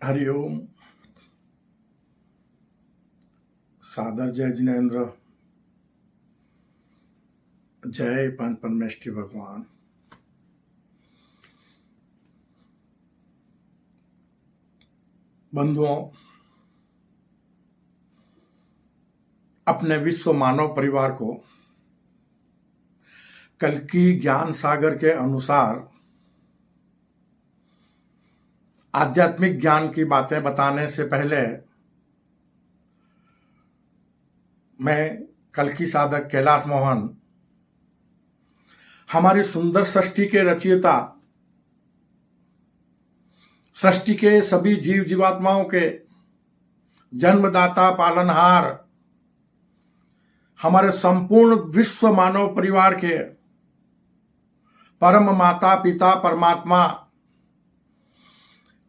हरिओम। सादर जय जिनेन्द्र। जय पंच परमेष्ठी भगवान। बंधुओं, अपने विश्व मानव परिवार को कल्कि ज्ञान सागर के अनुसार आध्यात्मिक ज्ञान की बातें बताने से पहले मैं कल्कि साधक कैलाश मोहन, हमारी सुंदर सृष्टि के रचयिता, सृष्टि के सभी जीव जीवात्माओं के जन्मदाता, पालनहार, हमारे संपूर्ण विश्व मानव परिवार के परम माता पिता परमात्मा,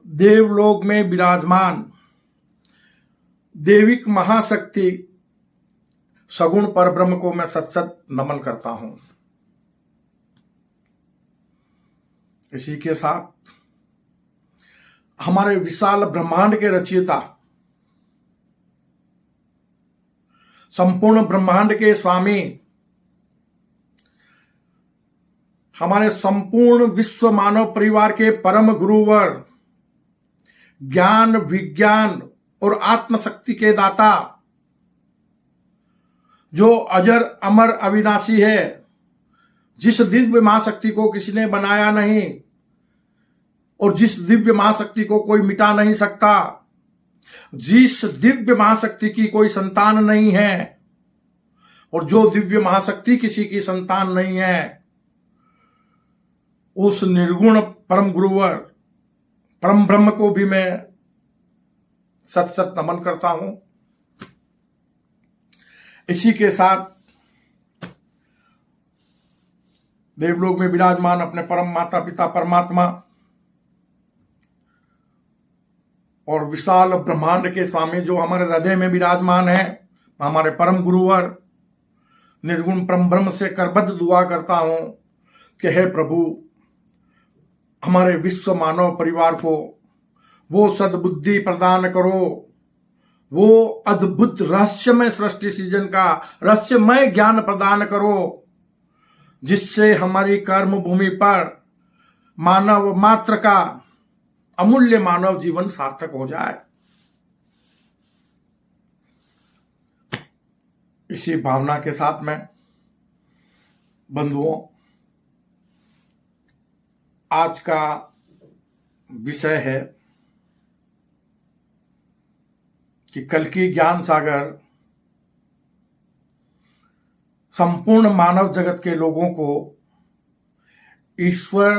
देवलोक में विराजमान देविक महाशक्ति सगुण परब्रह्म को मैं सत सत नमन करता हूं। इसी के साथ हमारे विशाल ब्रह्मांड के रचयिता, संपूर्ण ब्रह्मांड के स्वामी, हमारे संपूर्ण विश्व मानव परिवार के परम गुरुवर, ज्ञान विज्ञान और आत्मशक्ति के दाता, जो अजर अमर अविनाशी है, जिस दिव्य महाशक्ति को किसी ने बनाया नहीं और जिस दिव्य महाशक्ति को कोई मिटा नहीं सकता, जिस दिव्य महाशक्ति की कोई संतान नहीं है और जो दिव्य महाशक्ति किसी की संतान नहीं है, उस निर्गुण परम गुरुवर परम ब्रह्म को भी मैं सत सत नमन करता हूं। इसी के साथ देवलोक में विराजमान अपने परम माता पिता परमात्मा और विशाल ब्रह्मांड के स्वामी जो हमारे हृदय में विराजमान है, हमारे परम गुरुवर निर्गुण परम ब्रह्म से करबद्ध दुआ करता हूं कि हे प्रभु, हमारे विश्व मानव परिवार को वो सद्बुद्धि प्रदान करो, वो अद्भुत रहस्यमय सृष्टि सृजन का रहस्यमय ज्ञान प्रदान करो, जिससे हमारी कर्म भूमि पर मानव मात्र का अमूल्य मानव जीवन सार्थक हो जाए। इसी भावना के साथ में बंधुओं, आज का विषय है कि कल्कि ज्ञान सागर संपूर्ण मानव जगत के लोगों को ईश्वर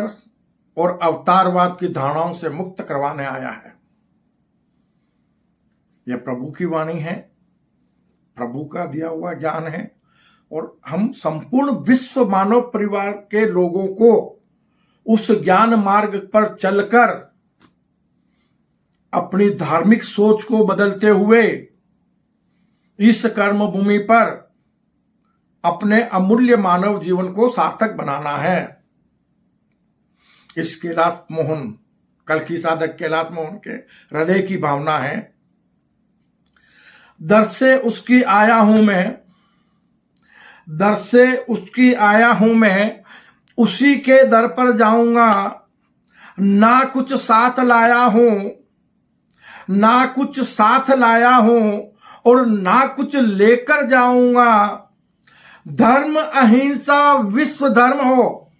और अवतारवाद की धारणाओं से मुक्त करवाने आया है। यह प्रभु की वाणी है, प्रभु का दिया हुआ ज्ञान है और हम संपूर्ण विश्व मानव परिवार के लोगों को उस ज्ञान मार्ग पर चलकर अपनी धार्मिक सोच को बदलते हुए इस कर्म भूमि पर अपने अमूल्य मानव जीवन को सार्थक बनाना है। इस कैलाश मोहन, कल्कि साधक कैलाश मोहन के हृदय की भावना है। दर से उसकी आया हूं मैं, दर से उसकी आया हूं मैं, उसी के दर पर जाऊंगा, ना कुछ साथ लाया हूं, ना कुछ साथ लाया हूं और ना कुछ लेकर जाऊंगा। धर्म अहिंसा विश्व धर्म हो,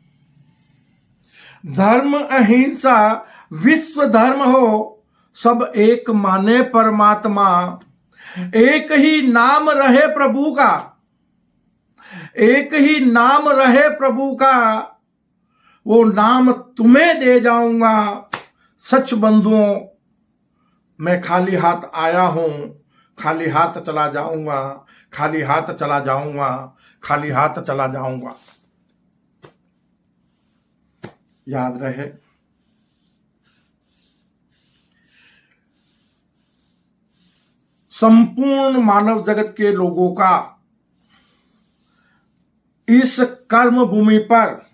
धर्म अहिंसा विश्व धर्म हो, सब एक माने परमात्मा, एक ही नाम रहे प्रभु का, एक ही नाम रहे प्रभु का, वो नाम तुम्हें दे जाऊंगा। सच बंधुओं, मैं खाली हाथ आया हूं, खाली हाथ चला जाऊंगा, खाली हाथ चला जाऊंगा, खाली हाथ चला जाऊंगा। याद रहे, संपूर्ण मानव जगत के लोगों का इस कर्म भूमि पर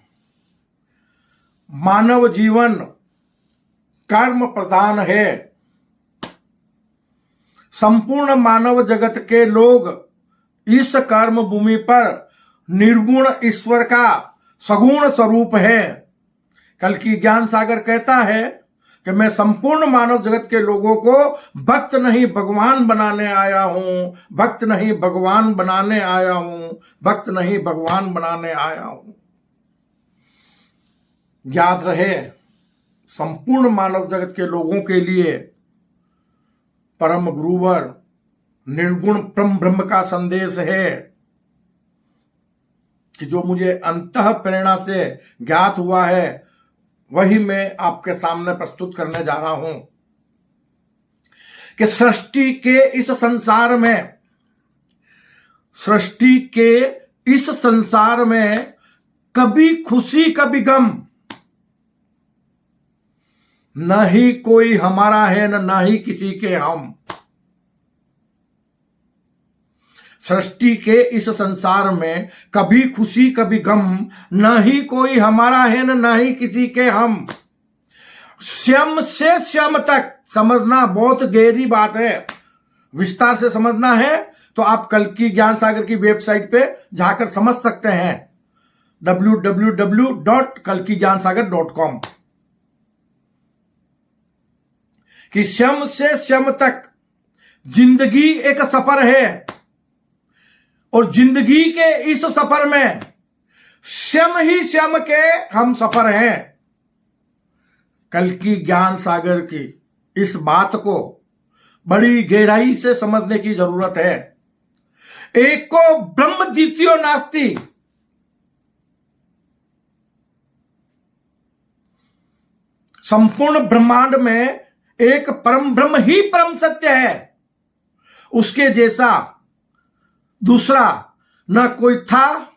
मानव जीवन कर्म प्रधान है। संपूर्ण मानव जगत के लोग इस कर्म भूमि पर निर्गुण ईश्वर का सगुण स्वरूप है। कल्कि ज्ञान सागर कहता है कि मैं संपूर्ण मानव जगत के लोगों को भक्त नहीं भगवान बनाने आया हूं, भक्त नहीं भगवान बनाने आया हूं, भक्त नहीं भगवान बनाने आया हूं। याद रहे, संपूर्ण मानव जगत के लोगों के लिए परम गुरुवर निर्गुण परम ब्रह्म का संदेश है कि जो मुझे अंतः प्रेरणा से ज्ञात हुआ है वही मैं आपके सामने प्रस्तुत करने जा रहा हूं कि सृष्टि के इस संसार में कभी खुशी कभी गम, न ही कोई हमारा है न ही किसी के हम। सृष्टि के इस संसार में कभी खुशी कभी गम, न ही कोई हमारा है न ही किसी के हम। श्यम से श्यम तक समझना बहुत गहरी बात है। विस्तार से समझना है तो आप कल्कि ज्ञान सागर की वेबसाइट पे जाकर समझ सकते हैं, www.kalkigyansagar.com। कि श्यम से श्यम तक जिंदगी एक सफर है और जिंदगी के इस सफर में श्यम ही श्यम के हम सफर हैं। कल्कि ज्ञान सागर की इस बात को बड़ी गहराई से समझने की जरूरत है। एको ब्रह्म द्वितीयो नास्ति, संपूर्ण ब्रह्मांड में एक परम ब्रह्म ही परम सत्य है। उसके जैसा दूसरा न कोई था,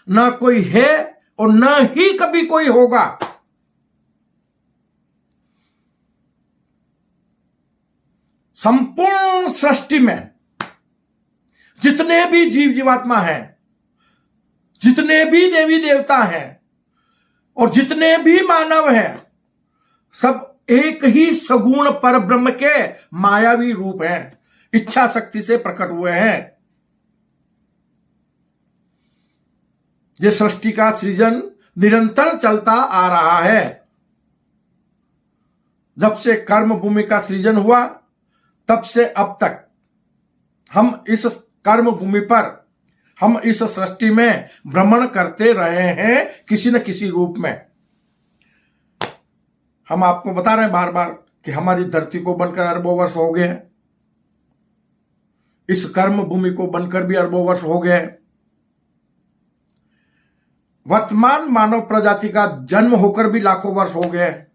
न कोई है और न ही कभी कोई होगा। संपूर्ण सृष्टि में जितने भी जीव जीवात्मा हैं, जितने भी देवी देवता हैं और जितने भी मानव हैं, सब एक ही सगुण पर ब्रह्म के मायावी रूप हैं, इच्छा शक्ति से प्रकट हुए हैं। ये सृष्टि का सृजन निरंतर चलता आ रहा है। जब से कर्म भूमि का सृजन हुआ तब से अब तक हम इस कर्म भूमि पर, हम इस सृष्टि में भ्रमण करते रहे हैं किसी न किसी रूप में। हम आपको बता रहे हैं बार बार कि हमारी धरती को बनकर अरबों वर्ष हो गए हैं, इस कर्म भूमि को बनकर भी अरबों वर्ष हो गए। वर्तमान मानव प्रजाति का जन्म होकर भी लाखों वर्ष हो गए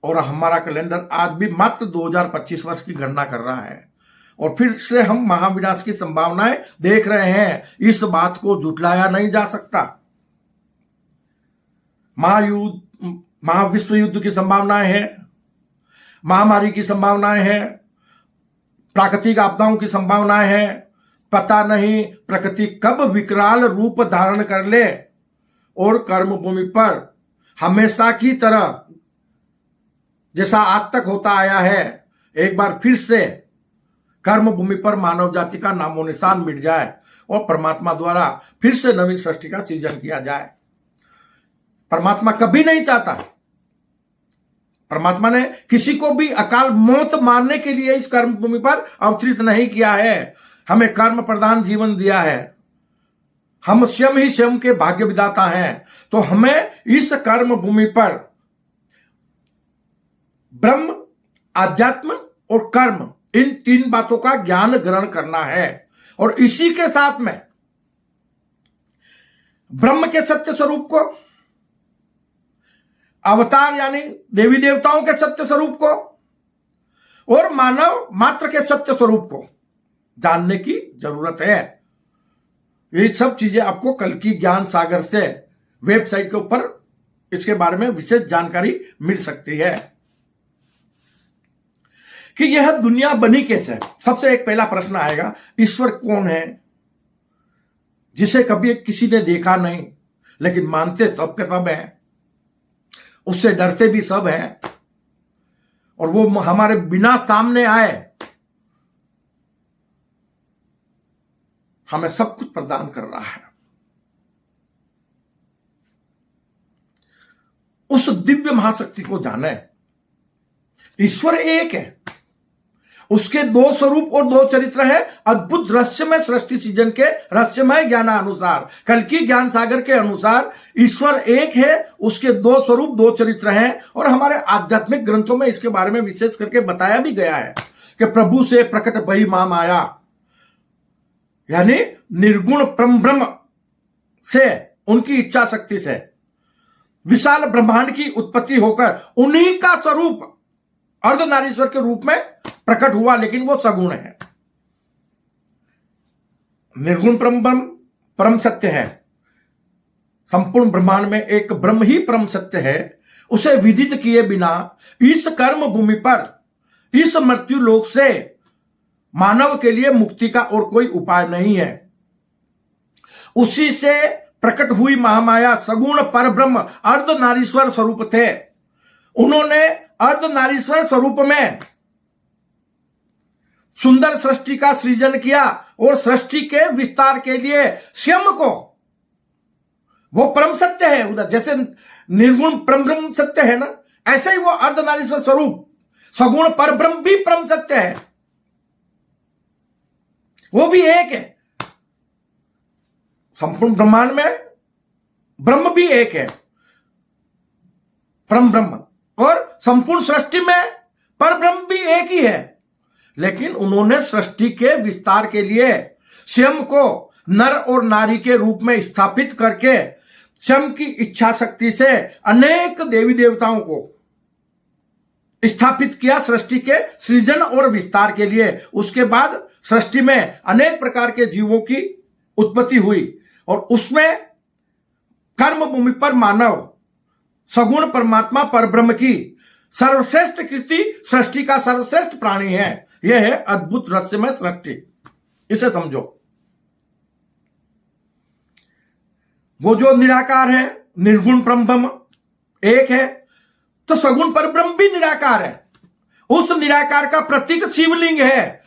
और हमारा कैलेंडर आज भी मात्र 2025 वर्ष की गणना कर रहा है और फिर से हम महाविनाश की संभावनाएं देख रहे हैं। इस बात को झुठलाया नहीं जा सकता। महाविश्व युद्ध की संभावनाएं हैं, महामारी की संभावनाएं हैं, प्राकृतिक आपदाओं की संभावनाएं हैं। पता नहीं प्रकृति कब विकराल रूप धारण कर ले और कर्म भूमि पर हमेशा की तरह जैसा आज तक होता आया है, एक बार फिर से कर्म भूमि पर मानव जाति का नामो निशान मिट जाए और परमात्मा द्वारा फिर से नवीन सृष्टि का सृजन किया जाए। परमात्मा कभी नहीं चाहता, परमात्मा ने किसी को भी अकाल मौत मारने के लिए इस कर्म भूमि पर अवतरित नहीं किया है। हमें कर्म प्रदान जीवन दिया है, हम स्वयं ही स्वयं के भाग्य विधाता हैं। तो हमें इस कर्म भूमि पर ब्रह्म, आध्यात्म और कर्म, इन तीन बातों का ज्ञान ग्रहण करना है और इसी के साथ में ब्रह्म के सत्य स्वरूप को, अवतार यानी देवी देवताओं के सत्य स्वरूप को और मानव मात्र के सत्य स्वरूप को जानने की जरूरत है। ये सब चीजें आपको कल्कि ज्ञान सागर से वेबसाइट के ऊपर इसके बारे में विशेष जानकारी मिल सकती है कि यह दुनिया बनी कैसे। सबसे एक पहला प्रश्न आएगा, ईश्वर कौन है जिसे कभी किसी ने देखा नहीं लेकिन मानते सब के सब हैं, उससे डरते भी सब हैं, और वो हमारे बिना सामने आए हमें सब कुछ प्रदान कर रहा है। उस दिव्य महाशक्ति को जाने। ईश्वर एक है, उसके दो स्वरूप और दो चरित्र है। अद्भुत रहस्यमय सृष्टि सृजन के रहस्यमय ज्ञानानुसार, कल की ज्ञान सागर के अनुसार ईश्वर एक है, उसके दो स्वरूप दो चरित्र हैं। और हमारे आध्यात्मिक ग्रंथों में इसके बारे में विशेष करके बताया भी गया है कि प्रभु से प्रकट भई महामाया, यानी निर्गुण परम ब्रह्म से, उनकी इच्छा शक्ति से विशाल ब्रह्मांड की उत्पत्ति होकर उन्हीं का स्वरूप अर्धनारीश्वर के रूप में प्रकट हुआ, लेकिन वो सगुण है। निर्गुण परम ब्रह्म परम सत्य है। संपूर्ण ब्रह्मांड में एक ब्रह्म ही परम सत्य है। उसे विदित किए बिना इस कर्म भूमि पर, इस मृत्यु लोक से मानव के लिए मुक्ति का और कोई उपाय नहीं है। उसी से प्रकट हुई महामाया सगुण पर ब्रह्म अर्धनारीश्वर स्वरूप थे। उन्होंने अर्धनारीश्वर स्वरूप में सुंदर सृष्टि का सृजन किया और सृष्टि के विस्तार के लिए स्वयं को, वो परम सत्य है उधर, जैसे निर्गुण परम ब्रह्म सत्य है ना, ऐसे ही वो अर्धनारीश्वर स्वरूप सगुण पर ब्रह्म भी परम सत्य है, वो भी एक है। संपूर्ण ब्रह्मांड में ब्रह्म भी एक है, परम ब्रह्म, और संपूर्ण सृष्टि में पर ब्रह्म भी एक ही है। लेकिन उन्होंने सृष्टि के विस्तार के लिए स्वयं को नर और नारी के रूप में स्थापित करके स्वयं की इच्छा शक्ति से अनेक देवी देवताओं को स्थापित किया सृष्टि के सृजन और विस्तार के लिए। उसके बाद सृष्टि में अनेक प्रकार के जीवों की उत्पत्ति हुई और उसमें कर्म भूमि पर मानव सगुण परमात्मा पर ब्रह्म की सर्वश्रेष्ठ कृति, सृष्टि का सर्वश्रेष्ठ प्राणी है। यह है अद्भुत रहस्यमय सृष्टि, इसे समझो। वो जो निराकार है, निर्गुण परम ब्रह्म एक है, तो सगुण पर ब्रह्म भी निराकार है। उस निराकार का प्रतीक शिवलिंग है।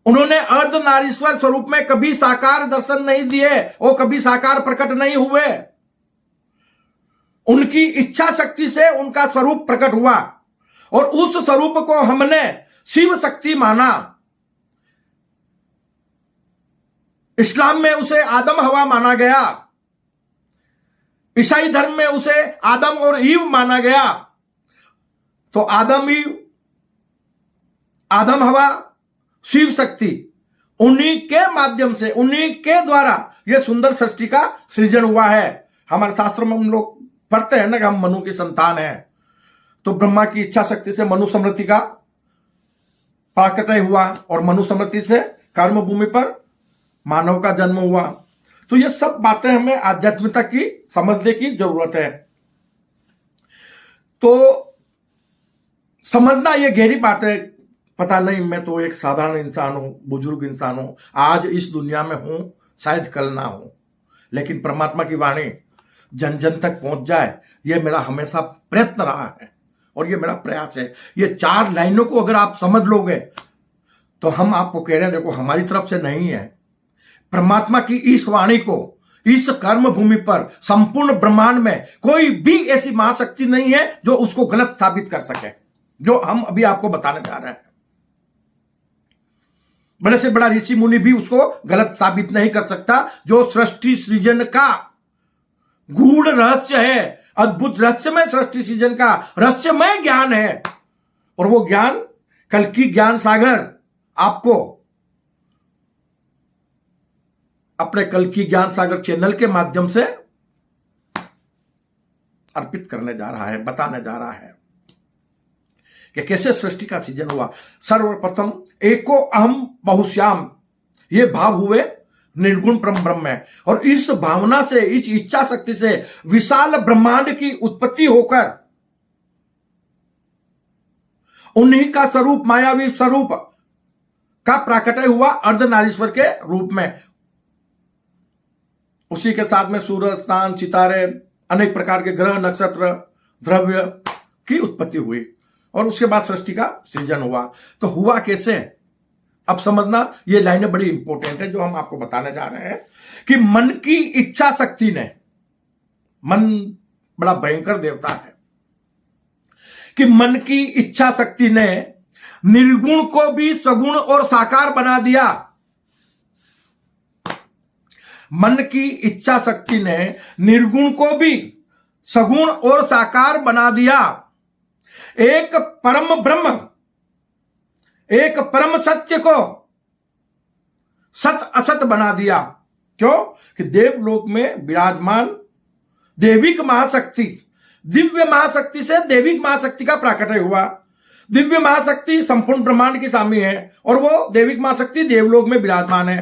उन्होंने अर्धनारीश्वर स्वरूप में कभी साकार दर्शन नहीं दिए, वो कभी साकार प्रकट नहीं हुए। उनकी इच्छा शक्ति से उनका स्वरूप प्रकट हुआ और उस स्वरूप को हमने शिव शक्ति माना। इस्लाम में उसे आदम हवा माना गया, ईसाई धर्म में उसे आदम और ईव माना गया। तो आदम ईव, आदम हवा, शिव शक्ति, उन्हीं के माध्यम से, उन्हीं के द्वारा यह सुंदर सृष्टि का सृजन हुआ है। हमारे शास्त्रों में हम लोग पढ़ते हैं ना कि हम मनु की संतान हैं, तो ब्रह्मा की इच्छा शक्ति से मनु समृद्धि का प्राकट्य हुआ और मनु समृद्धि से कर्म भूमि पर मानव का जन्म हुआ। तो ये सब बातें हमें आध्यात्मिकता की समझने की जरूरत है। तो समझना ये गहरी बात है। पता नहीं, मैं तो एक साधारण इंसान हूं, बुजुर्ग इंसान हूं, आज इस दुनिया में हूं, शायद कल ना हूं, लेकिन परमात्मा की वाणी जन जन तक पहुंच जाए, यह मेरा हमेशा प्रयत्न रहा है और यह मेरा प्रयास है। ये 4 लाइनों को अगर आप समझ लोगे तो हम आपको कह रहे हैं, देखो हमारी तरफ से नहीं है, परमात्मा की इस वाणी को इस कर्म भूमि पर संपूर्ण ब्रह्मांड में कोई भी ऐसी महाशक्ति नहीं है जो उसको गलत साबित कर सके, जो हम अभी आपको बताने जा रहे हैं। बड़े से बड़ा ऋषि मुनि भी उसको गलत साबित नहीं कर सकता। जो सृष्टि सृजन का गूढ़ रहस्य है, अद्भुत रहस्यमय सृष्टि सृजन का रहस्यमय ज्ञान है, और वो ज्ञान कल की ज्ञान सागर आपको अपने कल की ज्ञान सागर चैनल के माध्यम से अर्पित करने जा रहा है, बताने जा रहा है कि कैसे सृष्टि का सृजन हुआ। सर्वप्रथम एको अहम बहुश्याम, ये भाव हुए निर्गुण परम ब्रह्म में, और इस भावना से, इस इच्छा शक्ति से विशाल ब्रह्मांड की उत्पत्ति होकर उन्हीं का स्वरूप, मायावी स्वरूप का प्राकट्य हुआ अर्धनारीश्वर के रूप में। उसी के साथ में सूरज, चांद, सितारे, अनेक प्रकार के ग्रह, नक्षत्र, द्रव्य की उत्पत्ति हुई। और उसके बाद सृष्टि का सृजन हुआ। तो हुआ कैसे, अब समझना, ये लाइनें बड़ी इंपॉर्टेंट है जो हम आपको बताने जा रहे हैं कि मन की इच्छा शक्ति ने, मन बड़ा भयंकर देवता है, कि मन की इच्छा शक्ति ने निर्गुण को भी सगुण और साकार बना दिया। मन की इच्छा शक्ति ने निर्गुण को भी सगुण और साकार बना दिया। एक परम ब्रह्म, एक परम सत्य को सत असत बना दिया। क्यों? कि देवलोक में विराजमान देविक महाशक्ति, दिव्य महाशक्ति से देविक महाशक्ति का प्राकट्य हुआ। दिव्य महाशक्ति संपूर्ण ब्रह्मांड की स्वामी है और वो देविक महाशक्ति देवलोक में विराजमान है।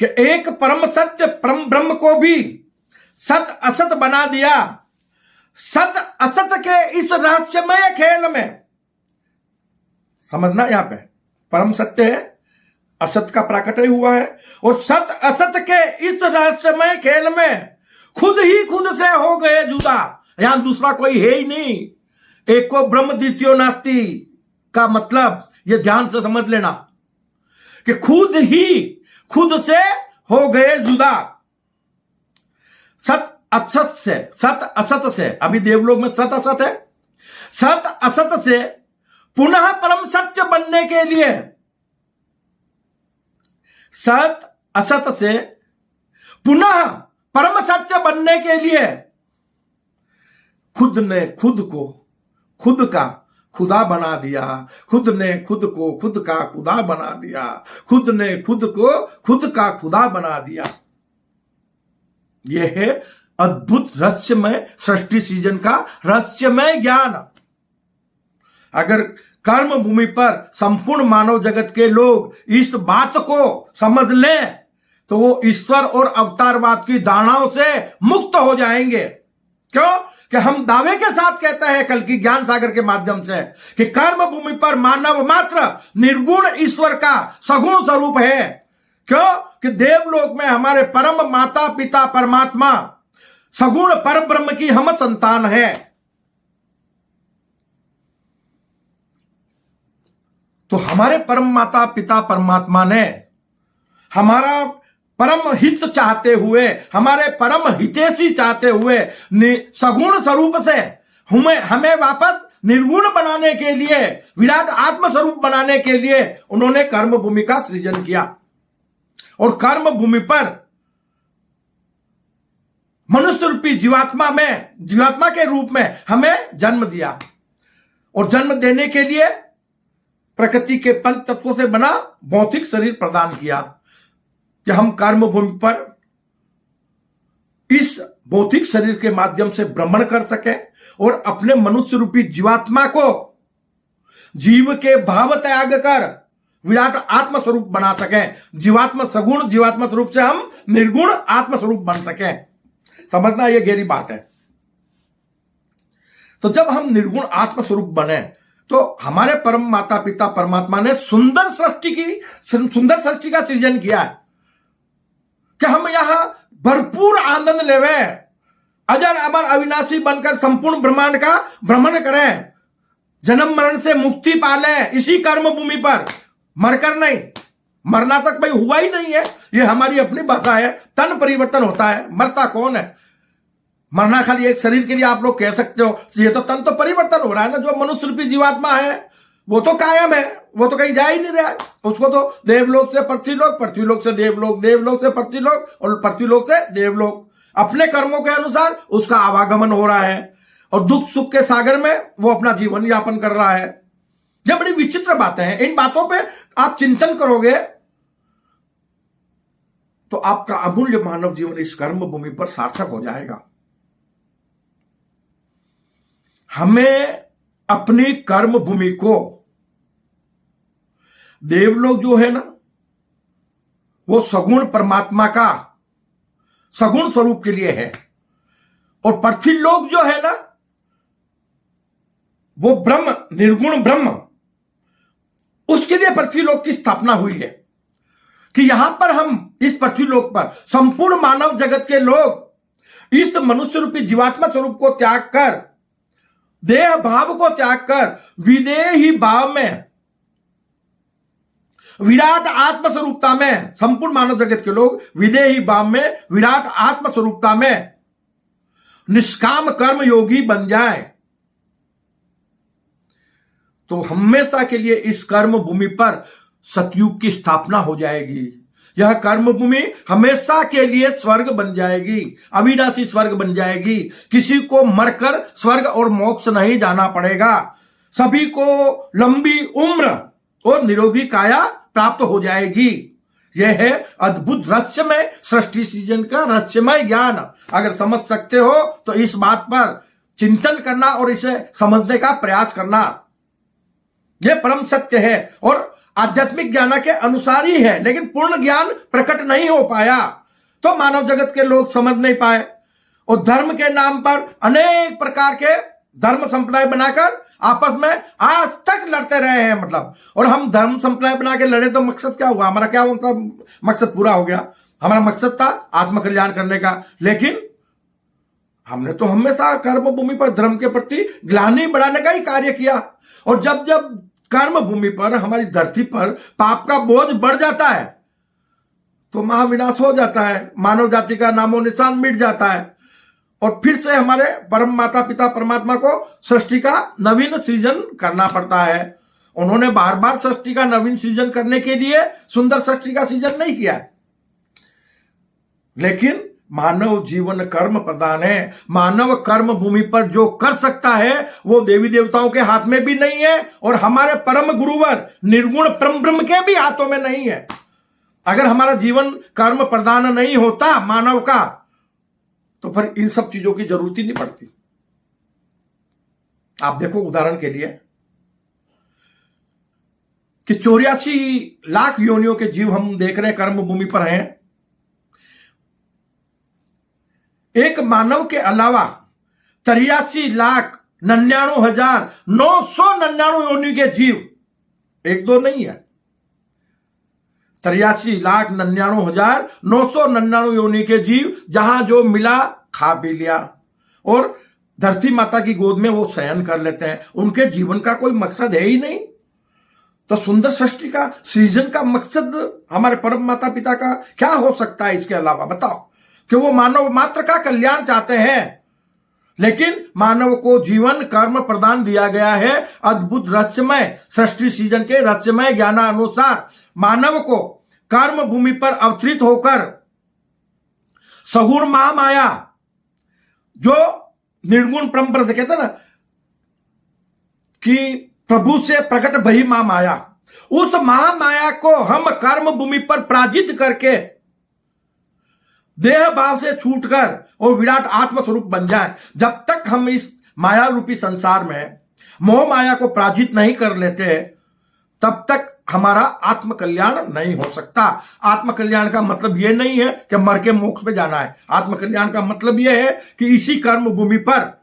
कि एक परम सत्य परम ब्रह्म को भी सत असत बना दिया। सत असत के इस रहस्यमय खेल में, समझना, यहां पे परम सत्य है, असत का प्राकट्य हुआ है, और सत असत के इस रहस्यमय खेल में खुद ही खुद से हो गए जुदा। यहां दूसरा कोई है ही नहीं। एको ब्रह्म द्वितीयो नास्ति का मतलब ये ध्यान से समझ लेना कि खुद ही खुद से हो गए जुदा। सत असत से, सत असत से, अभी देवलोक में सत असत है, सत असत से पुनः परम सत्य बनने के लिए, सत असत से पुनः परम सत्य बनने के लिए खुद ने खुद को खुद का खुदा बना दिया। खुद ने खुद को खुद का खुदा बना दिया। खुद ने खुद को खुद का खुदा बना दिया। यह है अद्भुत रहस्यमय सृष्टि सृजन का रहस्यमय ज्ञान। अगर कर्म भूमि पर संपूर्ण मानव जगत के लोग इस बात को समझ लें तो वो ईश्वर और अवतारवाद की धारणाओं से मुक्त हो जाएंगे। क्यों? कि हम दावे के साथ कहते हैं कल की ज्ञान सागर के माध्यम से कि कर्म भूमि पर मानव मात्र निर्गुण ईश्वर का सगुण स्वरूप है। क्यों? कि देवलोक में हमारे परम माता पिता परमात्मा सगुण परम ब्रह्म की हम संतान है। तो हमारे परम माता पिता परमात्मा ने हमारा परम हित चाहते हुए, हमारे परम हितैषी चाहते हुए सगुण स्वरूप से हमें वापस निर्गुण बनाने के लिए, विराट आत्म स्वरूप बनाने के लिए उन्होंने कर्म भूमि का सृजन किया और कर्म भूमि पर मनुष्य रूपी जीवात्मा के रूप में हमें जन्म दिया। और जन्म देने के लिए प्रकृति के पंच तत्वों से बना भौतिक शरीर प्रदान किया कि हम कर्म भूमि पर इस भौतिक शरीर के माध्यम से भ्रमण कर सके और अपने मनुष्य रूपी जीवात्मा को जीव के भाव त्याग कर विराट आत्म स्वरूप बना सके। जीवात्मा सगुण जीवात्मा स्वरूप से हम निर्गुण आत्म स्वरूप बन सके। समझना, यह गहरी बात है। तो जब हम निर्गुण आत्म स्वरूप बने तो हमारे परम माता पिता परमात्मा ने सुंदर सृष्टि का सृजन किया है कि हम यहां भरपूर आनंद लेवे, अजर अमर अविनाशी बनकर संपूर्ण ब्रह्मांड का भ्रमण करें, जन्म मरण से मुक्ति पाले इसी कर्म भूमि पर, मरकर नहीं। मरना तक भाई हुआ ही नहीं है, ये हमारी अपनी भाषा है। तन परिवर्तन होता है, मरता कौन है? मरना खाली एक शरीर के लिए आप लोग कह सकते हो, ये तो तन तो परिवर्तन हो रहा है ना। जो मनुष्य रूपी जीवात्मा है वो तो कायम है, वो तो कहीं जा ही नहीं रहा है। उसको तो देवलोक से पृथ्वीलोक, पृथ्वीलोक से देवलोक, देवलोक से पृथ्वीलोक और पृथ्वीलोक से देवलोक, अपने कर्मों के अनुसार उसका आवागमन हो रहा है और दुख सुख के सागर में वो अपना जीवन यापन कर रहा है। ये बड़ी विचित्र बातें हैं। इन बातों पे आप चिंतन करोगे तो आपका अमूल्य मानव जीवन इस कर्म भूमि पर सार्थक हो जाएगा। हमें अपनी कर्म भूमि को, देवलोक जो है ना वो सगुण परमात्मा का सगुण स्वरूप के लिए है और पृथ्वीलोक जो है ना वो ब्रह्म, निर्गुण ब्रह्म, उसके लिए पृथ्वीलोक की स्थापना हुई है कि यहां पर हम इस पृथ्वीलोक पर संपूर्ण मानव जगत के लोग इस मनुष्य रूपी जीवात्मा स्वरूप को त्याग कर देह भाव को त्याग कर विदेही भाव में, विराट आत्मस्वरूपता में, संपूर्ण मानव जगत के लोग विदेही भाव में, विराट आत्मस्वरूपता में निष्काम कर्म योगी बन जाए, तो हमेशा के लिए इस कर्म भूमि पर सतयुग की स्थापना हो जाएगी। यह कर्म भूमि हमेशा के लिए स्वर्ग बन जाएगी, अविनाशी स्वर्ग बन जाएगी। किसी को मरकर स्वर्ग और मोक्ष नहीं जाना पड़ेगा। सभी को लंबी उम्र और निरोगी काया प्राप्त हो जाएगी। यह है अद्भुत रहस्यमय सृष्टि सृजन का रहस्यमय ज्ञान। अगर समझ सकते हो तो इस बात पर चिंतन करना और इसे समझने का प्रयास करना। यह परम सत्य है और आध्यात्मिक ज्ञान के अनुसार ही है, लेकिन पूर्ण ज्ञान प्रकट नहीं हो पाया तो मानव जगत के लोग समझ नहीं पाए और धर्म के नाम पर अनेक प्रकार के धर्म संप्रदाय बनाकर आपस में आज तक लड़ते रहे हैं। मतलब, और हम धर्म संप्रदाय बना के लड़े तो मकसद क्या हुआ? हमारा क्या उनका मकसद पूरा हो गया? हमारा मकसद था आत्मकल्याण करने का, लेकिन हमने तो हमेशा कर्म भूमि पर धर्म के प्रति ग्लानि बढ़ाने का ही कार्य किया। और जब जब कर्म भूमि पर, हमारी धरती पर पाप का बोझ बढ़ जाता है तो महाविनाश हो जाता है, मानव जाति का नामो निशान मिट जाता है और फिर से हमारे परम माता पिता परमात्मा को सृष्टि का नवीन सृजन करना पड़ता है। उन्होंने बार बार सृष्टि का नवीन सृजन करने के लिए सुंदर सृष्टि का सृजन नहीं किया है, लेकिन मानव जीवन कर्म प्रधान है। मानव कर्म भूमि पर जो कर सकता है वो देवी देवताओं के हाथ में भी नहीं है और हमारे परम गुरुवर निर्गुण परम ब्रह्म के भी हाथों में नहीं है। अगर हमारा जीवन कर्म प्रधान नहीं होता मानव का, तो फिर इन सब चीजों की जरूरत ही नहीं पड़ती। आप देखो उदाहरण के लिए कि 84 लाख योनियों के जीव हम देख रहे हैं कर्म भूमि पर हैं। एक मानव के अलावा 83,99,999 योनि के जीव, एक दो नहीं है, 83,99,999 योनि के जीव, जहां जो मिला खा पी लिया और धरती माता की गोद में वो शयन कर लेते हैं। उनके जीवन का कोई मकसद है ही नहीं। तो सुंदर सृष्टि का सृजन का मकसद हमारे परम माता पिता का क्या हो सकता है इसके अलावा? बताओ कि वो मानव मात्र का कल्याण चाहते हैं, लेकिन मानव को जीवन कर्म प्रदान दिया गया है। अद्भुत रहस्यमय सृष्टि सृजन के रहस्यमय ज्ञानानुसार मानव को कर्म भूमि पर अवतरित होकर सगुण महामाया, जो निर्गुण परंपरा से कहते हैं ना कि प्रभु से प्रकट भई महामाया, उस महामाया को हम कर्म भूमि पर पराजित करके देह भाव से छूटकर और विराट आत्मस्वरूप बन जाए। जब तक हम इस माया रूपी संसार में मोह माया को पराजित नहीं कर लेते, तब तक हमारा आत्म कल्याण नहीं हो सकता। आत्म कल्याण का मतलब यह नहीं है कि मर के मोक्ष में जाना है। आत्म कल्याण का मतलब यह है कि इसी कर्म भूमि पर,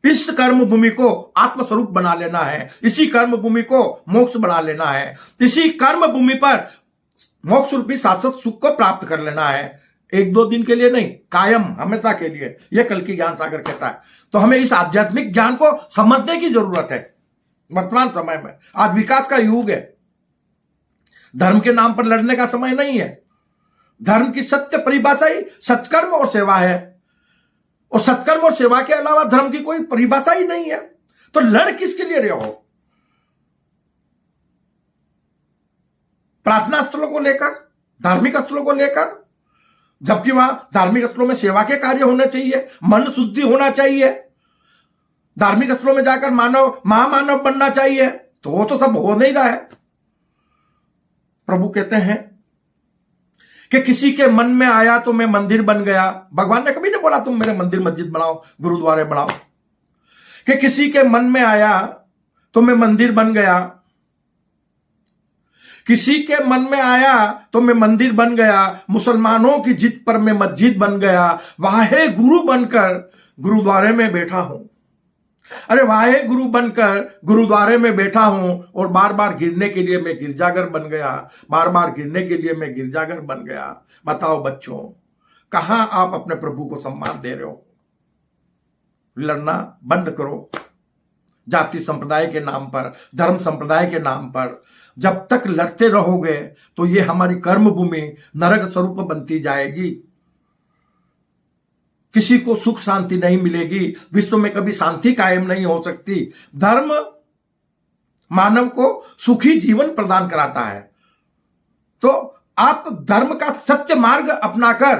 इस कर्म भूमि को आत्मस्वरूप बना लेना है, इसी कर्म भूमि को मोक्ष बना लेना है, इसी कर्म भूमि पर मोक्ष रूपी शाश्वत सुख को प्राप्त कर लेना है। एक दो दिन के लिए नहीं, कायम, हमेशा के लिए। यह कल की ज्ञान सागर कहता है। तो हमें इस आध्यात्मिक ज्ञान को समझने की जरूरत है वर्तमान समय में। आज विकास का युग है, धर्म के नाम पर लड़ने का समय नहीं है। धर्म की सत्य परिभाषा ही सत्कर्म और सेवा है, और सत्कर्म और सेवा के अलावा धर्म की कोई परिभाषा ही नहीं है। तो लड़ किसके लिए रहे हो? प्रार्थना स्थलों को लेकर, धार्मिक स्थलों को लेकर, जबकि वहां धार्मिक स्थलों में सेवा के कार्य होने चाहिए, मन शुद्धि होना चाहिए, धार्मिक स्थलों में जाकर मानव महामानव बनना चाहिए। तो वो तो सब हो नहीं रहा है। प्रभु कहते हैं कि किसी के मन में आया तो मैं मंदिर बन गया। भगवान ने कभी नहीं बोला तुम मेरे मंदिर मस्जिद बनाओ, गुरुद्वारे बनाओ। कि किसी के मन में आया तो मैं मंदिर बन गया, किसी के मन में आया तो मैं मंदिर बन गया, मुसलमानों की जिद पर मैं मस्जिद बन गया, वाहे गुरु बनकर गुरुद्वारे में बैठा हूं। अरे वाहे गुरु बनकर गुरुद्वारे में बैठा हूं और बार बार गिरने के लिए मैं गिरजाघर बन गया, बार बार गिरने के लिए मैं गिरजाघर बन गया। बताओ बच्चों, कहां आप अपने प्रभु को सम्मान दे रहे हो? लड़ना बंद करो। जाति संप्रदाय के नाम पर, धर्म संप्रदाय के नाम पर जब तक लड़ते रहोगे तो ये हमारी कर्म भूमि नरक स्वरूप बनती जाएगी। किसी को सुख शांति नहीं मिलेगी, विश्व में कभी शांति कायम नहीं हो सकती। धर्म मानव को सुखी जीवन प्रदान कराता है। तो आप धर्म का सत्य मार्ग अपनाकर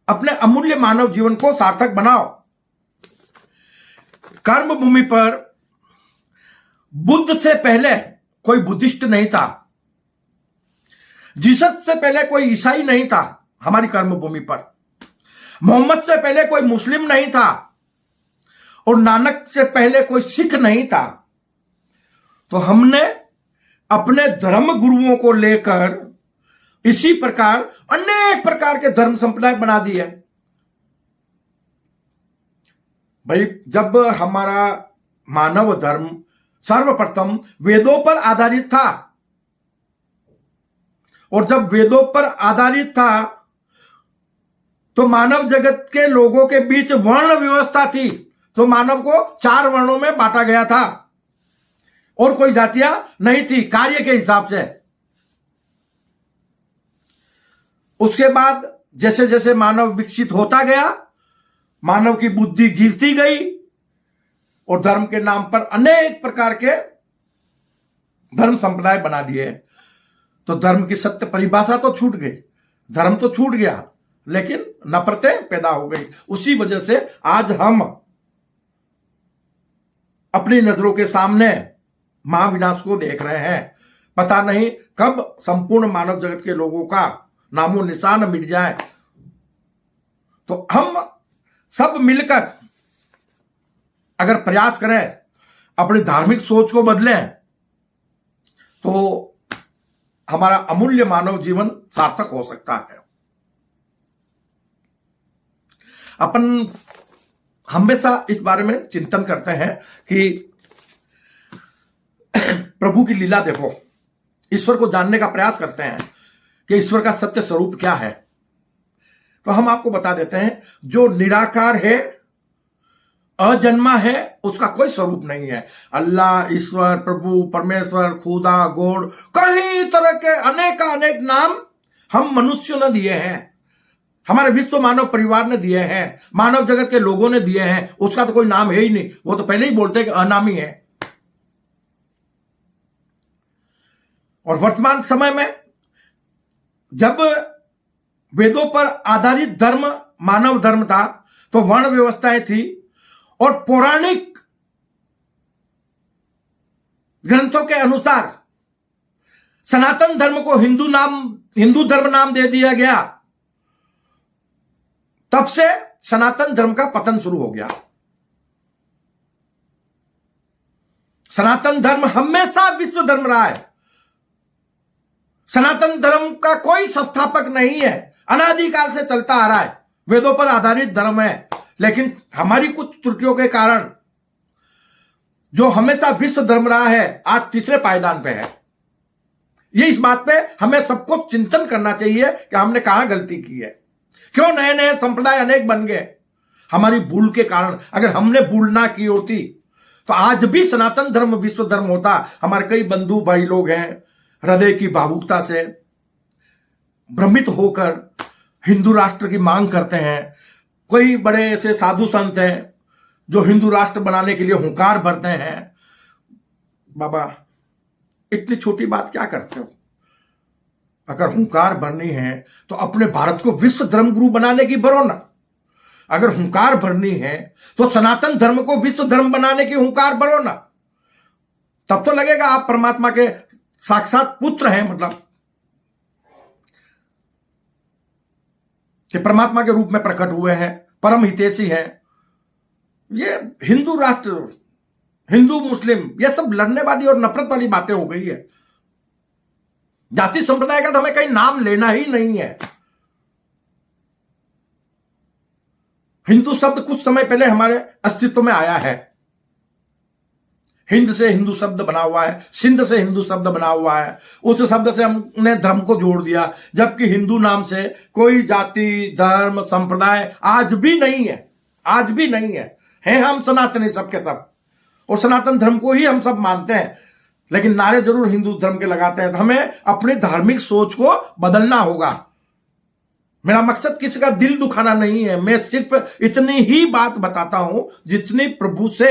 अपने अमूल्य मानव जीवन को सार्थक बनाओ। कर्म भूमि पर बुद्ध से पहले कोई बुद्धिस्ट नहीं था, जीसस से पहले कोई ईसाई नहीं था हमारी कर्म भूमि पर, मोहम्मद से पहले कोई मुस्लिम नहीं था और नानक से पहले कोई सिख नहीं था। तो हमने अपने धर्म गुरुओं को लेकर इसी प्रकार अनेक प्रकार के धर्म संप्रदाय बना दिए। भाई, जब हमारा मानव धर्म सर्वप्रथम वेदों पर आधारित था और जब वेदों पर आधारित था तो मानव जगत के लोगों के बीच वर्ण व्यवस्था थी। तो मानव को 4 वर्णों में बांटा गया था और कोई जातियां नहीं थी कार्य के हिसाब से। उसके बाद जैसे जैसे मानव विकसित होता गया, मानव की बुद्धि गिरती गई और धर्म के नाम पर अनेक प्रकार के धर्म संप्रदाय बना दिए। तो धर्म की सत्य परिभाषा तो छूट गई, धर्म तो छूट गया, लेकिन नफरतें पैदा हो गई। उसी वजह से आज हम अपनी नजरों के सामने महाविनाश को देख रहे हैं। पता नहीं कब संपूर्ण मानव जगत के लोगों का नामो निशान मिट जाए। तो हम सब मिलकर अगर प्रयास करें, अपनी धार्मिक सोच को बदलें, तो हमारा अमूल्य मानव जीवन सार्थक हो सकता है। अपन हमेशा इस बारे में चिंतन करते हैं कि प्रभु की लीला देखो, ईश्वर को जानने का प्रयास करते हैं कि ईश्वर का सत्य स्वरूप क्या है। तो हम आपको बता देते हैं, जो निराकार है, अजन्मा है, उसका कोई स्वरूप नहीं है। अल्लाह, ईश्वर, प्रभु, परमेश्वर, खुदा, गॉड, कई तरह के अनेक नाम हम मनुष्यों ने दिए हैं, हमारे विश्व मानव परिवार ने दिए हैं, मानव जगत के लोगों ने दिए हैं। उसका तो कोई नाम है ही नहीं, वो तो पहले ही बोलते हैं कि अनामी है। और वर्तमान समय में जब वेदों पर आधारित धर्म मानव धर्म था तो वर्ण व्यवस्थाएं थी और पौराणिक ग्रंथों के अनुसार सनातन धर्म को हिंदू धर्म नाम दे दिया गया। तब से सनातन धर्म का पतन शुरू हो गया। सनातन धर्म हमेशा विश्व धर्म रहा है। सनातन धर्म का कोई संस्थापक नहीं है, अनादिकाल से चलता आ रहा है, वेदों पर आधारित धर्म है। लेकिन हमारी कुछ त्रुटियों के कारण जो हमेशा विश्व धर्म रहा है, आज तीसरे पायदान पे है। ये इस बात पे हमें सबको चिंतन करना चाहिए कि हमने कहां गलती की है, क्यों नए नए संप्रदाय अनेक बन गए। हमारी भूल के कारण, अगर हमने भूल ना की होती तो आज भी सनातन धर्म विश्व धर्म होता। हमारे कई बंधु भाई लोग हैं, हृदय की भावुकता से भ्रमित होकर हिंदू राष्ट्र की मांग करते हैं। कोई बड़े ऐसे साधु संत हैं जो हिंदू राष्ट्र बनाने के लिए हुंकार भरते हैं। बाबा, इतनी छोटी बात क्या करते हो? अगर हुंकार भरनी है तो अपने भारत को विश्व धर्म गुरु बनाने की भरो ना। अगर हुंकार भरनी है तो सनातन धर्म को विश्व धर्म बनाने की हुंकार भरो ना। तब तो लगेगा आप परमात्मा के साक्षात पुत्र हैं, मतलब कि परमात्मा के रूप में प्रकट हुए हैं, परम हितैषी हैं। ये हिंदू राष्ट्र, हिंदू मुस्लिम, ये सब लड़ने वाली और नफरत वाली बातें हो गई है। जाति संप्रदाय का तो हमें कहीं नाम लेना ही नहीं है। हिंदू शब्द कुछ समय पहले हमारे अस्तित्व में आया है। हिंद से हिंदू शब्द बना हुआ है, सिंध से हिंदू शब्द बना हुआ है। उस शब्द से हमने धर्म को जोड़ दिया, जबकि हिंदू नाम से कोई जाति, धर्म, संप्रदाय आज भी नहीं है। आज भी नहीं है हम सनातनी सबके सब, और सनातन धर्म को ही हम सब मानते हैं, लेकिन नारे जरूर हिंदू धर्म के लगाते हैं। तो हमें अपनी धार्मिक सोच को बदलना होगा। मेरा मकसद किसी का दिल दुखाना नहीं है, मैं सिर्फ इतनी ही बात बताता हूं जितनी प्रभु से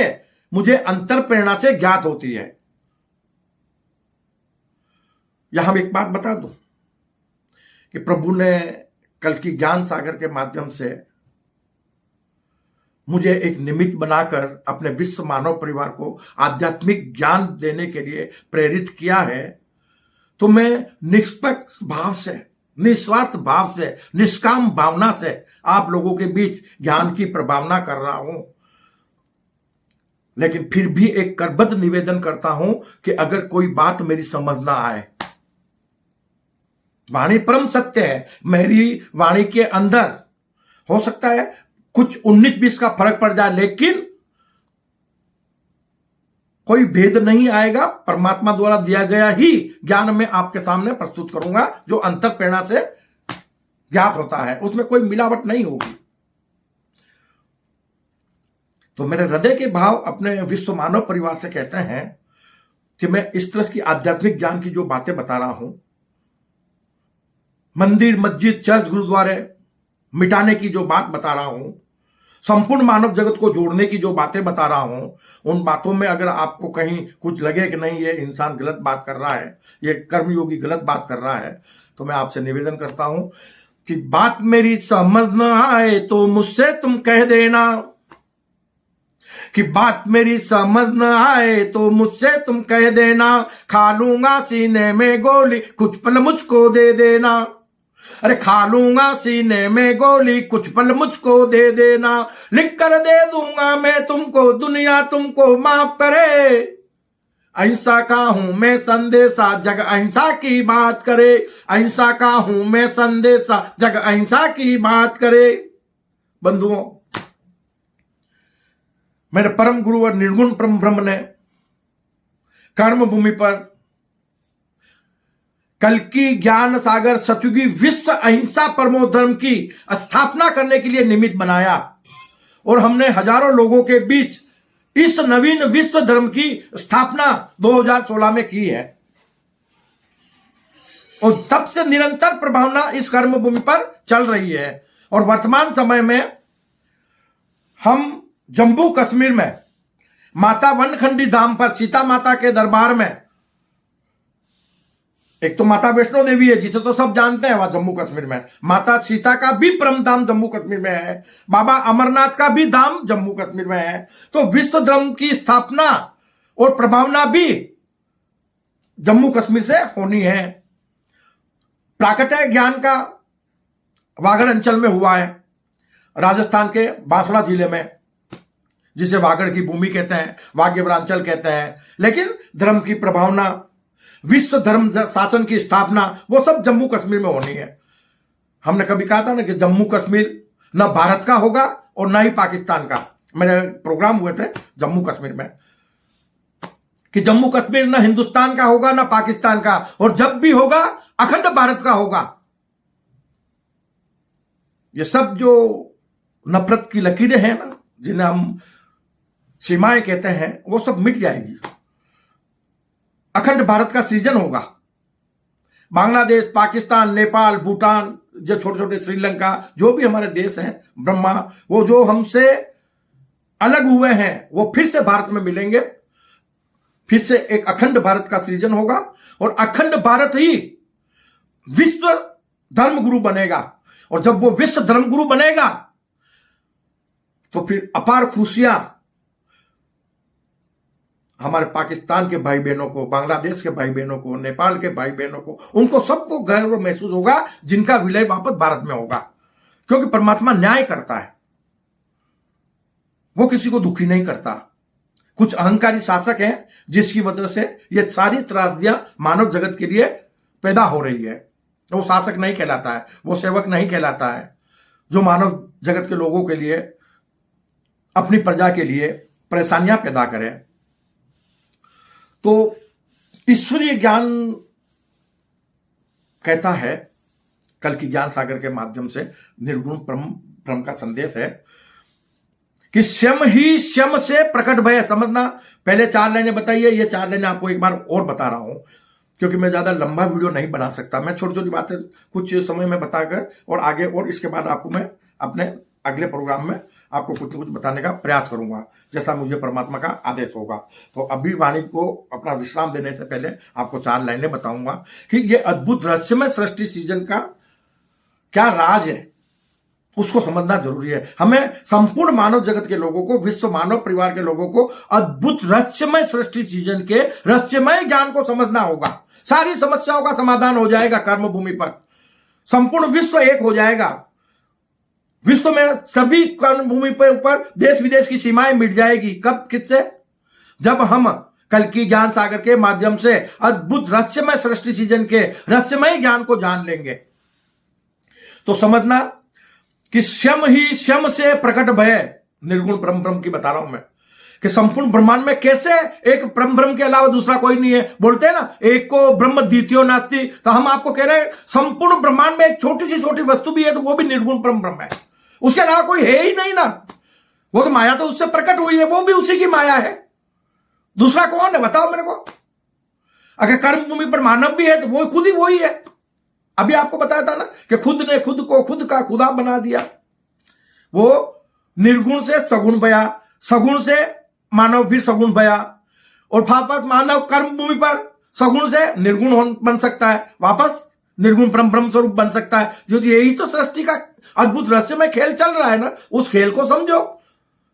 मुझे अंतर प्रेरणा से ज्ञात होती है। यहां एक बात बता दूं कि प्रभु ने कल की ज्ञान सागर के माध्यम से मुझे एक निमित्त बनाकर अपने विश्व मानव परिवार को आध्यात्मिक ज्ञान देने के लिए प्रेरित किया है। तो मैं निष्पक्ष भाव से, निस्वार्थ भाव से, निष्काम भावना से आप लोगों के बीच ज्ञान की प्रभावना कर रहा हूं। लेकिन फिर भी एक करबद्ध निवेदन करता हूं कि अगर कोई बात मेरी समझ ना आए, वाणी परम सत्य है, मेरी वाणी के अंदर हो सकता है कुछ 19-20 का फर्क पड़ जाए, लेकिन कोई भेद नहीं आएगा। परमात्मा द्वारा दिया गया ही ज्ञान में आपके सामने प्रस्तुत करूंगा, जो अंतर प्रेरणा से ज्ञात होता है, उसमें कोई मिलावट नहीं होगी। तो मेरे हृदय के भाव अपने विश्व मानव परिवार से कहते हैं कि मैं इस तरह की आध्यात्मिक ज्ञान की जो बातें बता रहा हूं, मंदिर, मस्जिद, चर्च, गुरुद्वारे मिटाने की जो बात बता रहा हूं, संपूर्ण मानव जगत को जोड़ने की जो बातें बता रहा हूं, उन बातों में अगर आपको कहीं कुछ लगे कि नहीं ये इंसान गलत बात कर रहा है, ये कर्मयोगी गलत बात कर रहा है, तो मैं आपसे निवेदन करता हूं कि बात मेरी समझ न आए तो मुझसे तुम कह देना, कि बात मेरी समझ न आए तो मुझसे तुम कह देना, खा लूंगा सीने में गोली कुछ पल मुझको दे देना। अरे खा लूंगा सीने में गोली कुछ पल मुझको दे देना, लिख कर दे दूंगा मैं तुमको, दुनिया तुमको माफ करे। अहिंसा का हूं मैं संदेशा, जग अहिंसा की बात करे। अहिंसा का हूं मैं संदेशा, जग अहिंसा की बात करे। बंधुओं, मेरे परम गुरु और निर्गुण परम ब्रह्म ने कर्म भूमि पर कल की ज्ञान सागर सतयुगी विश्व अहिंसा परमो धर्म की स्थापना करने के लिए निमित्त बनाया, और हमने हजारों लोगों के बीच इस नवीन विश्व धर्म की स्थापना 2016 में की है, और तब से निरंतर प्रभावना इस कर्म भूमि पर चल रही है। और वर्तमान समय में हम जम्मू कश्मीर में माता वनखंडी धाम पर सीता माता के दरबार में, एक तो माता वैष्णो देवी है जिसे तो सब जानते हैं, वहां जम्मू कश्मीर में माता सीता का भी परम धाम जम्मू कश्मीर में है, बाबा अमरनाथ का भी धाम जम्मू कश्मीर में है। तो विश्व धर्म की स्थापना और प्रभावना भी जम्मू कश्मीर से होनी है। प्राकट्य ज्ञान का वागड़ अंचल में हुआ है, राजस्थान के बांसवाड़ा जिले में, जिसे वागड़ की भूमि कहते हैं, वाग्यवरांचल कहते हैं। लेकिन धर्म की प्रभावना, विश्व धर्म शासन की स्थापना, वो सब जम्मू कश्मीर में होनी है। हमने कभी कहा था ना कि जम्मू कश्मीर न भारत का होगा और न ही पाकिस्तान का। मेरे प्रोग्राम हुए थे जम्मू कश्मीर में कि जम्मू कश्मीर न हिंदुस्तान का होगा न पाकिस्तान का, और जब भी होगा अखंड भारत का होगा। ये सब जो नफरत की लकीरें हैं ना, जिन्हें हम सीमाएं कहते हैं, वो सब मिट जाएगी। अखंड भारत का सृजन होगा। बांग्लादेश, पाकिस्तान, नेपाल, भूटान, जो छोटे छोटे, श्रीलंका, जो भी हमारे देश हैं, ब्रह्मा, वो जो हमसे अलग हुए हैं, वो फिर से भारत में मिलेंगे। फिर से एक अखंड भारत का सृजन होगा, और अखंड भारत ही विश्व धर्म गुरु बनेगा। और जब वो विश्व धर्म गुरु बनेगा तो फिर अपार खुशियां हमारे पाकिस्तान के भाई बहनों को, बांग्लादेश के भाई बहनों को, नेपाल के भाई बहनों को, उनको सबको गर्व महसूस होगा, जिनका विलय वापस भारत में होगा। क्योंकि परमात्मा न्याय करता है, वो किसी को दुखी नहीं करता। कुछ अहंकारी शासक हैं जिसकी वजह से ये सारी त्रासदियां मानव जगत के लिए पैदा हो रही है। वो शासक नहीं कहलाता है, वो सेवक नहीं कहलाता है, जो मानव जगत के लोगों के लिए, अपनी प्रजा के लिए परेशानियां पैदा करे। तो ईश्वरीय ज्ञान कहता है, कल की ज्ञान सागर के माध्यम से निर्गुण ब्रह्म का संदेश है कि श्यम ही श्यम से प्रकट भय। समझना, पहले 4 लाइनें बताइए, ये 4 लाइनें आपको एक बार और बता रहा हूं, क्योंकि मैं ज्यादा लंबा वीडियो नहीं बना सकता। मैं छोटी छोटी बातें कुछ समय में बताकर और आगे, और इसके बाद आपको मैं अपने अगले प्रोग्राम में आपको कुछ न कुछ बताने का प्रयास करूंगा, जैसा मुझे परमात्मा का आदेश होगा। तो अभी वाणी को अपना विश्राम देने से पहले आपको 4 लाइनें बताऊंगा कि ये अद्भुत रहस्यमय सृष्टि सीजन का क्या राज है, उसको समझना जरूरी है। हमें संपूर्ण मानव जगत के लोगों को, विश्व मानव परिवार के लोगों को अद्भुत रहस्यमय सृष्टि सीजन के रहस्यमय ज्ञान को समझना होगा। सारी समस्याओं का समाधान हो जाएगा कर्म भूमि पर। संपूर्ण विश्व एक हो जाएगा। विश्व में सभी कर्म भूमि पर ऊपर देश विदेश की सीमाएं मिट जाएगी। कब, किससे? जब हम कल की ज्ञान सागर के माध्यम से अद्भुत रहस्यमय सृष्टि सीजन के रहस्यमय ज्ञान को जान लेंगे। तो समझना कि श्यम ही श्यम से प्रकट भय, निर्गुण परम ब्रह्म की बता रहा हूं मैं, कि संपूर्ण ब्रह्मांड में कैसे एक परम ब्रह्म के अलावा दूसरा कोई नहीं है। बोलते हैं ना, एक को ब्रह्म द्वितीयो नास्ति, तो हम आपको कह रहे हैं संपूर्ण ब्रह्मांड में एक छोटी सी छोटी वस्तु भी है, तो वो भी निर्गुण परम ब्रह्म है। उसके अलावा कोई है ही नहीं ना। वो तो माया तो उससे प्रकट हुई है, वो भी उसी की माया है। दूसरा कौन है, बताओ मेरे को। अगर कर्म भूमि पर मानव भी है तो वो खुद ही वही है। अभी आपको बताया था ना कि खुद ने खुद को खुद का खुदा बना दिया। वो निर्गुण से सगुण भया, सगुण से मानव फिर सगुण भया, और वापस मानव कर्म भूमि पर सगुण से निर्गुण बन सकता है, वापस निर्गुण ब्रह्म स्वरूप बन सकता है। जो यही तो सृष्टि का अद्भुत रहस्यमय खेल चल रहा है ना, उस खेल को समझो।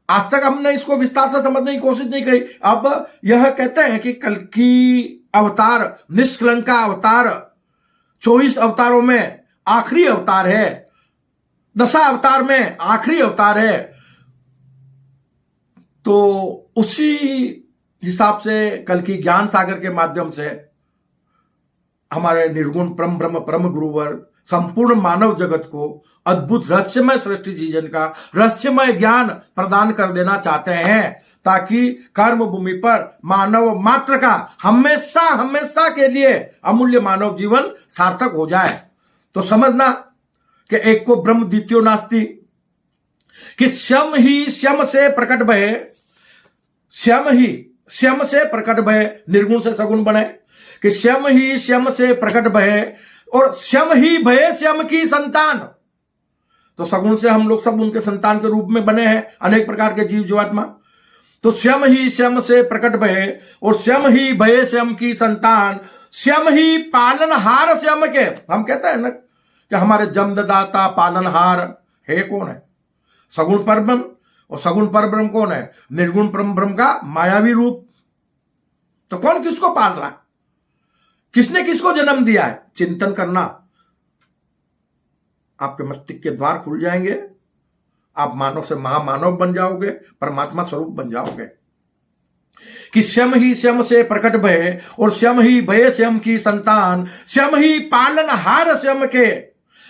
आज तक हमने इसको विस्तार से समझने की कोशिश नहीं करी। अब यह कहते हैं कि कल की अवतार, निष्कलंका अवतार 24 अवतारों में आखिरी अवतार है, 10 अवतार में आखिरी अवतार है। तो उसी हिसाब से कल की ज्ञान सागर के माध्यम से हमारे निर्गुण परम ब्रह्म परम गुरुवर संपूर्ण मानव जगत को अद्भुत रहस्यमय सृष्टि सीजन का रहस्यमय ज्ञान प्रदान कर देना चाहते हैं, ताकि कर्म भूमि पर मानव मात्र का हमेशा हमेशा के लिए अमूल्य मानव जीवन सार्थक हो जाए। तो समझना कि एक को ब्रह्म द्वितीयो नास्ति, कि श्यम ही श्यम से प्रकट भय, श्यम ही श्यम से प्रकट भय, निर्गुण से सगुण बने, कि श्यम ही श्यम से प्रकट भय, और श्यम ही भय श्यम की संतान। तो सगुण से हम लोग सब उनके संतान के रूप में बने हैं, अनेक प्रकार के जीव जीवात्मा। तो श्यम ही श्यम से प्रकट भय, और श्यम ही भय श्यम की संतान, श्यम ही पालनहार श्यम के। हम कहते हैं ना कि हमारे जन्मदाता पालनहार है कौन है? सगुण परब्रह्म। और सगुण परब्रह्म कौन है? निर्गुण परम ब्रह्म का मायावी रूप। तो कौन किसको पाल रहा है? किसने किसको जन्म दिया है? चिंतन करना, आपके मस्तिष्क के द्वार खुल जाएंगे, आप मानव से महामानव बन जाओगे, परमात्मा स्वरूप बन जाओगे। कि श्यम ही श्यम से प्रकट भय, और श्यम ही भय श्यम की संतान, श्यम ही पालनहार श्यम के।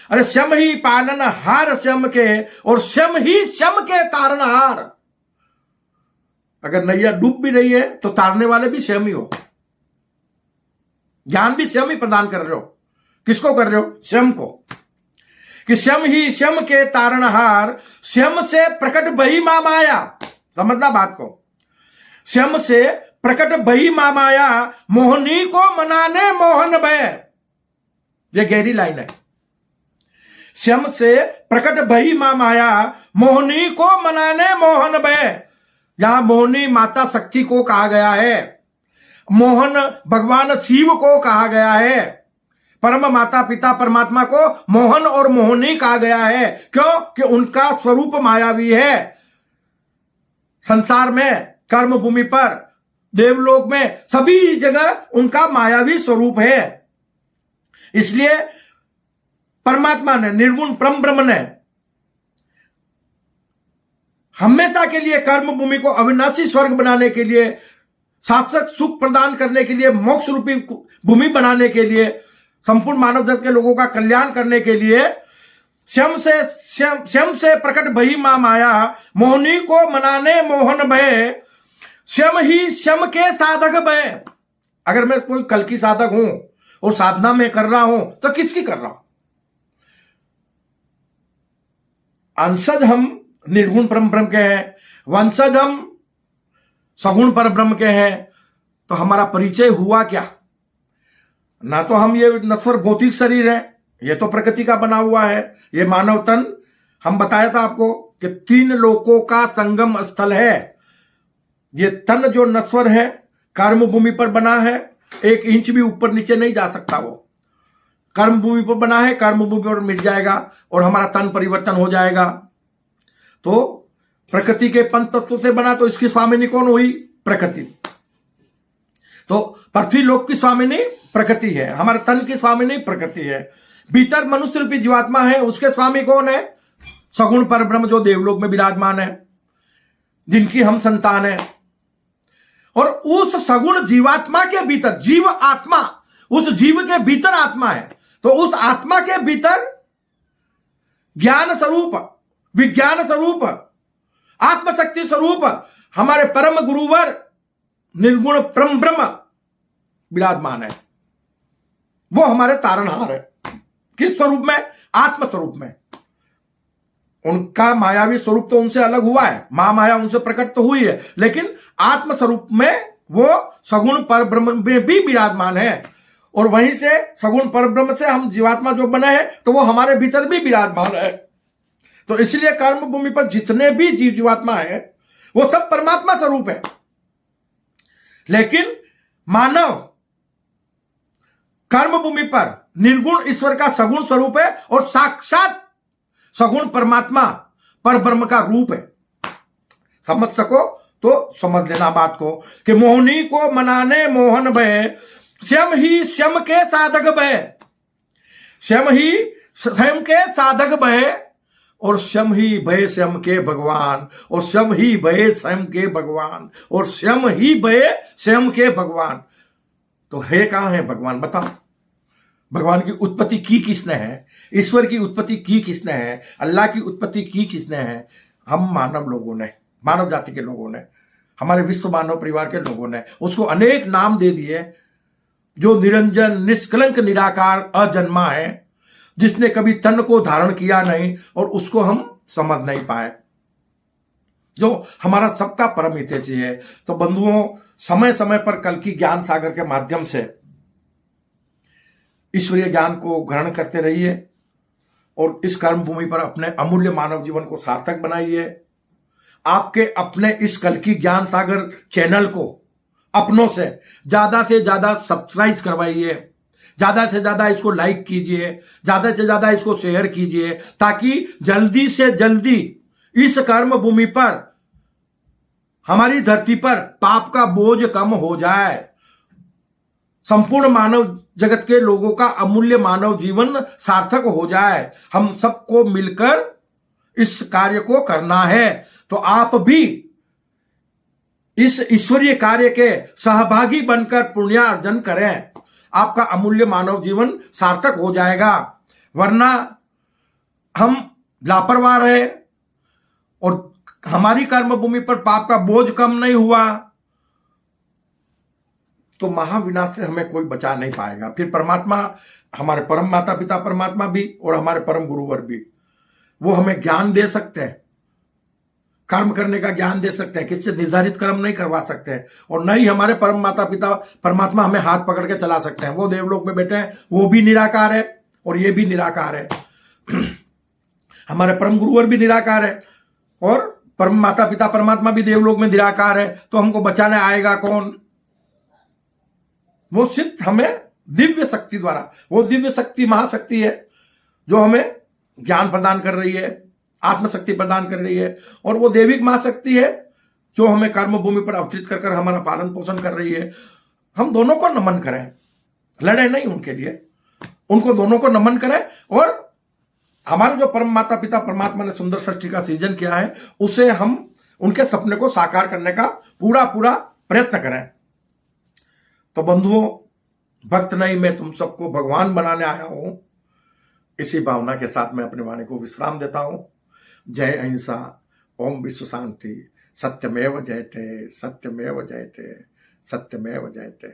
अरे श्यम ही पालनहार श्यम के, और श्यम ही श्यम के तारनहार। अगर नैया डूब भी रही है तो तारने वाले भी श्यम ही हो। ज्ञान भी श्यम ही प्रदान कर रहे हो। किसको कर रहे हो? श्यम को। कि श्यम ही श्यम के तारणहार, श्यम से प्रकट बही मां माया। समझना बात को। श्यम से प्रकट बही मां माया, मोहनी को मनाने मोहन भय। ये गहरी लाइन है। श्यम से प्रकट बही मां माया, मोहनी को मनाने मोहन भय। यहां मोहनी माता शक्ति को कहा गया है, मोहन भगवान शिव को कहा गया है, परम माता पिता परमात्मा को मोहन और मोहनी कहा गया है। क्यों? कि उनका स्वरूप मायावी है। संसार में, कर्म भूमि पर, देवलोक में, सभी जगह उनका मायावी स्वरूप है। इसलिए परमात्मा ने, निर्गुण परम ब्रह्म ने हमेशा के लिए कर्म भूमि को अविनाशी स्वर्ग बनाने के लिए, शाश्वत सुख प्रदान करने के लिए, मोक्ष रूपी भूमि बनाने के लिए, संपूर्ण मानव जाति के लोगों का कल्याण करने के लिए श्यम से प्रकट भई मां माया, मोहनी को मनाने मोहन भय, श्यम ही श्यम के साधक भय। अगर मैं कोई कल की साधक हूं और साधना में कर रहा हूं तो किसकी कर रहा हूं? अंशज हम निर्गुण परम ब्रह्म के हैं, वंशज हम सगुण पर ब्रह्म के हैं, तो हमारा परिचय हुआ क्या? ना तो हम ये नश्वर भौतिक शरीर है, ये तो प्रकृति का बना हुआ है। ये मानव तन, हम बताया था आपको कि 3 लोकों का संगम स्थल है। ये तन जो नश्वर है, कर्म भूमि पर बना है, 1 इंच भी ऊपर नीचे नहीं जा सकता। वो कर्म भूमि पर बना है, कर्म भूमि पर मिट जाएगा और हमारा तन परिवर्तन हो जाएगा। तो प्रकृति के पंच तत्वों से बना, तो इसकी स्वामिनी कौन हुई? प्रकृति। तो पृथ्वी लोक की स्वामिनी प्रकृति है, हमारे तन की स्वामिनी प्रकृति है। भीतर मनुष्य रूपी जीवात्मा है, उसके स्वामी कौन है? सगुण पर ब्रह्म, जो देवलोक में विराजमान है, जिनकी हम संतान है। और उस सगुण जीवात्मा के भीतर, जीव आत्मा, उस जीव के भीतर आत्मा है। तो उस आत्मा के भीतर ज्ञान स्वरूप, विज्ञान स्वरूप, आत्मशक्ति स्वरूप हमारे परम गुरुवर निर्गुण परम ब्रह्म विराजमान है। वो हमारे तारणहार है। किस स्वरूप में? आत्म स्वरूप में। उनका मायावी स्वरूप तो उनसे अलग हुआ है, माया उनसे प्रकट तो हुई है, लेकिन आत्म स्वरूप में वो सगुण पर ब्रह्म में भी विराजमान है। और वहीं से सगुण पर ब्रह्म से हम जीवात्मा जो बने हैं, तो वो हमारे भीतर भी विराजमान है। तो इसलिए कर्म भूमि पर जितने भी जीवात्मा है, वो सब परमात्मा स्वरूप है। लेकिन मानव कर्म भूमि पर निर्गुण ईश्वर का सगुण स्वरूप है और साक्षात सगुण परमात्मा पर ब्रह्म का रूप है। समझ सको तो समझ लेना बात को कि मोहनी को मनाने मोहन भय, स्वयं ही स्वयं के साधक भय, स्वयं ही स्वयं के साधक भय, और स्वयं ही भय स्वयं के भगवान, और स्वयं ही भय स्वयं के भगवान, और स्वयं ही भय स्वयं के भगवान। तो है कहां है भगवान? बताओ। भगवान की उत्पत्ति की किसने है? ईश्वर की उत्पत्ति की किसने है? अल्लाह की उत्पत्ति की किसने है? हम मानव लोगों ने, मानव जाति के लोगों ने, हमारे विश्व मानव परिवार के लोगों ने उसको अनेक नाम दे दिए। जो निरंजन, निष्कलंक, निराकार, अजन्मा है, जिसने कभी तन को धारण किया नहीं, और उसको हम समझ नहीं पाए, जो हमारा सबका परम हितैषी है। तो बंधुओं, समय समय पर कल की ज्ञान सागर के माध्यम से ईश्वरीय ज्ञान को ग्रहण करते रहिए और इस कर्म भूमि पर अपने अमूल्य मानव जीवन को सार्थक बनाइए। आपके अपने इस कल की ज्ञान सागर चैनल को अपनों से ज्यादा सब्सक्राइब करवाइए, ज्यादा से ज्यादा इसको लाइक कीजिए, ज्यादा से ज्यादा इसको शेयर कीजिए, ताकि जल्दी से जल्दी इस कर्म भूमि पर, हमारी धरती पर पाप का बोझ कम हो जाए, संपूर्ण मानव जगत के लोगों का अमूल्य मानव जीवन सार्थक हो जाए। हम सबको मिलकर इस कार्य को करना है। तो आप भी इस ईश्वरीय कार्य के सहभागी बनकर पुण्यार्जन करें, आपका अमूल्य मानव जीवन सार्थक हो जाएगा। वरना हम लापरवाह रहे और हमारी कर्म भूमि पर पाप का बोझ कम नहीं हुआ, तो महाविनाश से हमें कोई बचा नहीं पाएगा। फिर परमात्मा, हमारे परम माता पिता परमात्मा भी और हमारे परम गुरुवर भी, वो हमें ज्ञान दे सकते हैं, कर्म करने का ज्ञान दे सकते हैं, किससे निर्धारित कर्म नहीं करवा सकते हैं, और न ही हमारे परम माता पिता परमात्मा हमें हाथ पकड़ के चला सकते हैं। वो देवलोक में बैठे हैं, वो भी निराकार है और ये भी निराकार है। हमारे परम गुरुवर भी निराकार है और परम माता पिता परमात्मा भी देवलोक में निराकार है। तो हमको बचाने आएगा कौन? वो सिर्फ हमें दिव्य शक्ति द्वारा, वो दिव्य शक्ति महाशक्ति है जो हमें ज्ञान प्रदान कर रही है, आत्मशक्ति प्रदान कर रही है, और वो देविक महाशक्ति है जो हमें कर्म भूमि पर अवतरित कर हमारा पालन पोषण कर रही है। हम दोनों को नमन करें, लड़े नहीं उनके लिए, उनको दोनों को नमन करें, और हमारे जो परम माता पिता परमात्मा ने सुंदर सृष्टि का सृजन किया है, उसे हम उनके सपने को साकार करने का पूरा प्रयत्न करें। तो बंधुओं, भक्त नहीं, मैं तुम सबको भगवान बनाने आया हूं। इसी भावना के साथ मैं अपनी वाणी को विश्राम देता हूं। जय अहिंसा, ओम विश्व शांति, सत्यमेव जयते, सत्यमेव जयते, सत्यमेव जयते।